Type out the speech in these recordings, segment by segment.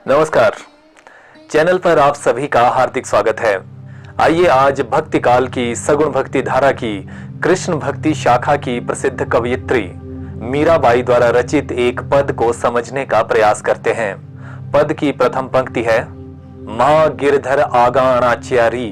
नमस्कार। चैनल पर आप सभी का हार्दिक स्वागत है। आइए आज भक्ति काल की सगुण भक्ति धारा की कृष्ण भक्ति शाखा की प्रसिद्ध कवयित्री मीराबाई द्वारा रचित एक पद को समझने का प्रयास करते हैं। पद की प्रथम पंक्ति है, महा गिरधर आगाणाच्यारी।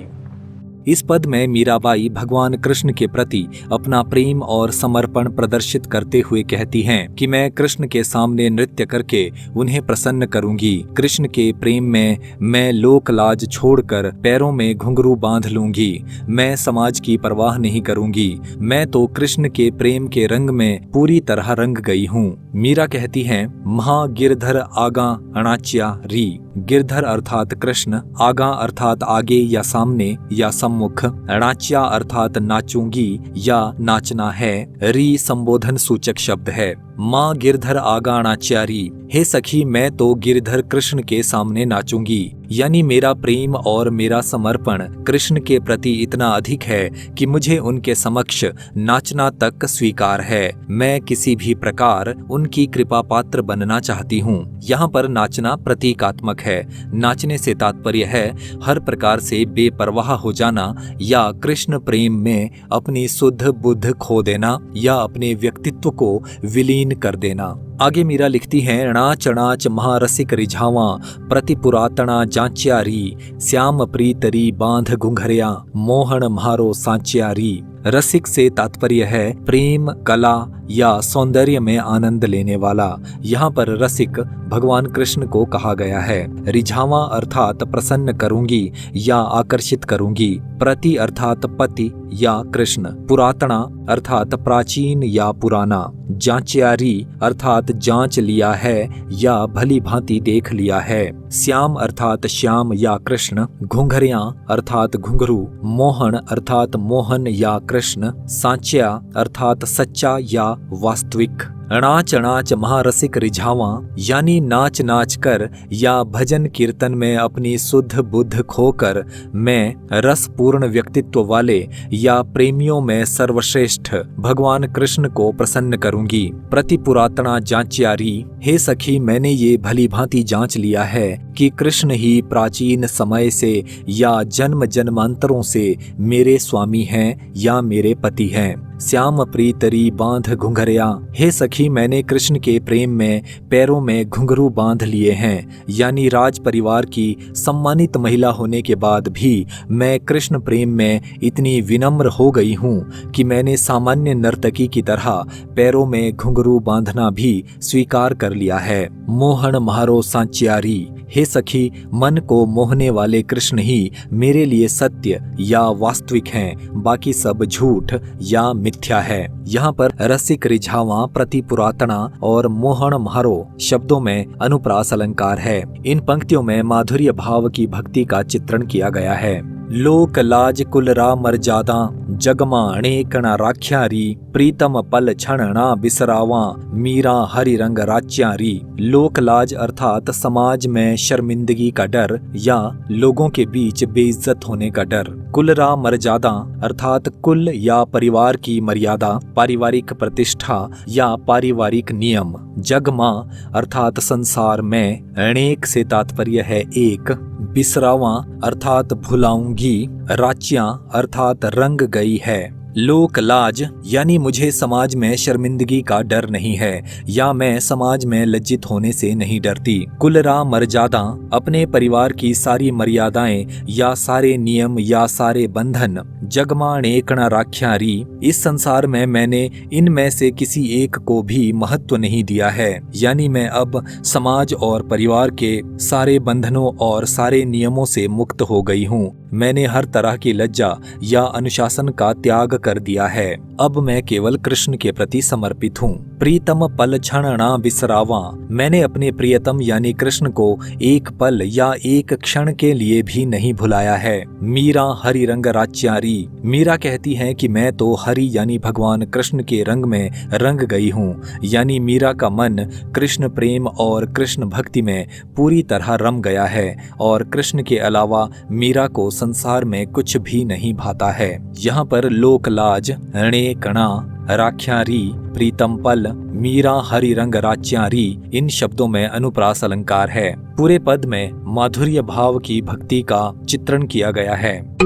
इस पद में मीराबाई भगवान कृष्ण के प्रति अपना प्रेम और समर्पण प्रदर्शित करते हुए कहती हैं कि मैं कृष्ण के सामने नृत्य करके उन्हें प्रसन्न करूंगी। कृष्ण के प्रेम में मैं लोक लाज छोड़कर पैरों में घुंघरू बांध लूंगी। मैं समाज की परवाह नहीं करूंगी। मैं तो कृष्ण के प्रेम के रंग में पूरी तरह रंग गई हूँ। मीरा कहती हैं, महा गिरधर आगा अणाच्या री। गिरधर अर्थात कृष्ण, आगा अर्थात आगे या सामने या सम्मुख, अणाच्या अर्थात नाचूंगी या नाचना है, री संबोधन सूचक शब्द है। माँ गिरधर आगा अणाच्यारी, हे सखी मैं तो गिरधर कृष्ण के सामने नाचूंगी। यानी मेरा प्रेम और मेरा समर्पण कृष्ण के प्रति इतना अधिक है कि मुझे उनके समक्ष नाचना तक स्वीकार है। मैं किसी भी प्रकार उनकी कृपा पात्र बनना चाहती हूँ। यहाँ पर नाचना प्रतीकात्मक है। नाचने से तात्पर्य है हर प्रकार से बेपरवाह हो जाना या कृष्ण प्रेम में अपनी शुद्ध बुद्ध खो देना या अपने व्यक्तित्व को विलीन कर देना। आगे मीरा लिखती हैं, नाच नाच महारसिक रिझावा प्रति पुरातना जांच्यारी, श्याम प्रीतरी बांध घुंघरिया मोहन म्हारो सांच्यारी। रसिक से तात्पर्य है प्रेम, कला या सौंदर्य में आनंद लेने वाला। यहाँ पर रसिक भगवान कृष्ण को कहा गया है। रिझावा अर्थात प्रसन्न करूंगी या आकर्षित करूंगी। प्रति अर्थात पति या कृष्ण। पुरातना अर्थात प्राचीन या पुराना। जांच्यारी अर्थात जांच लिया है या भली भांति देख लिया है। श्याम अर्थात श्याम या कृष्ण। घुंघरिया अर्थात घुंघरू। मोहन अर्थात मोहन या कृष्ण। सांच्या अर्थात सच्चा या वास्तविक। अनाच अनाच महारसिक रिझावा यानी नाच नाच कर या भजन कीर्तन में अपनी शुद्ध बुद्ध खोकर मैं रसपूर्ण व्यक्तित्व वाले या प्रेमियों में सर्वश्रेष्ठ भगवान कृष्ण को प्रसन्न करूंगी। प्रति पुरातना जांच्यारी, हे सखी मैंने ये भली भांति जांच लिया है कि कृष्ण ही प्राचीन समय से या जन्म जन्मांतरों से मेरे स्वामी हैं या मेरे पति हैं। श्याम प्रीतरी बांध घुंघरिया, हे सखी मैंने कृष्ण के प्रेम में पैरों में घुंघरू बांध लिए हैं। यानी राज परिवार की सम्मानित महिला होने के बाद भी मैं कृष्ण प्रेम में इतनी विनम्र हो गई हूँ कि मैंने सामान्य नर्तकी की तरह पैरों में घुंघरू बांधना भी स्वीकार कर लिया है। मोहन म्हारो सांच्यारी, हे सखी मन को मोहने वाले कृष्ण ही मेरे लिए सत्य या वास्तविक हैं, बाकी सब झूठ या मिथ्या है। यहाँ पर रसिक रिझावा, प्रति पुरातना और मोहन म्हारो शब्दों में अनुप्रास अलंकार है। इन पंक्तियों में माधुर्य भाव की भक्ति का चित्रण किया गया है। लोक लाज कुलरा मर्यादा जगमा अनेकणा राख्यारी, प्रीतम पल क्षण ना बिसरावा मीरा हरि रंग राच्यारी। लोक लाज अर्थात समाज में शर्मिंदगी का डर या लोगों के बीच बेइज्जत होने का डर। कुलरा मर्यादा अर्थात कुल या परिवार की मर्यादा, पारिवारिक प्रतिष्ठा या पारिवारिक नियम। जगमा अर्थात संसार में, अनेक से तात्पर्य है एक। बिसरावा अर्थात भुलाऊंगी। राच्या अर्थात रंग गई है। लोक लाज यानी मुझे समाज में शर्मिंदगी का डर नहीं है या मैं समाज में लज्जित होने से नहीं डरती। कुलरा मर्यादा अपने परिवार की सारी मर्यादाएं या सारे नियम या सारे बंधन। जगमा अनेकणा राख्यारी, इस संसार में मैंने इनमें से किसी एक को भी महत्व नहीं दिया है। यानी मैं अब समाज और परिवार के सारे बंधनों और सारे नियमों से मुक्त हो गई हूँ। मैंने हर तरह की लज्जा या अनुशासन का त्याग कर दिया है। अब मैं केवल कृष्ण के प्रति समर्पित हूँ। प्रीतम पल क्षण ना बिसरावा, मैंने अपने प्रियतम यानी कृष्ण को एक पल या एक क्षण के लिए भी नहीं भुलाया है। मीरा हरि रंग राच्यारी, मीरा कहती है कि मैं तो हरि यानी भगवान कृष्ण के रंग में रंग गई हूँ। यानी मीरा का मन कृष्ण प्रेम और कृष्ण भक्ति में पूरी तरह रम गया है और कृष्ण के अलावा मीरा को संसार में कुछ भी नहीं भाता है। यहाँ पर लोक लाज, अणे कणा राख्या री प्रीतम पल मीरा हरि रंग राच्या री, इन शब्दों में अनुप्रास अलंकार है। पूरे पद में माधुर्य भाव की भक्ति का चित्रण किया गया है।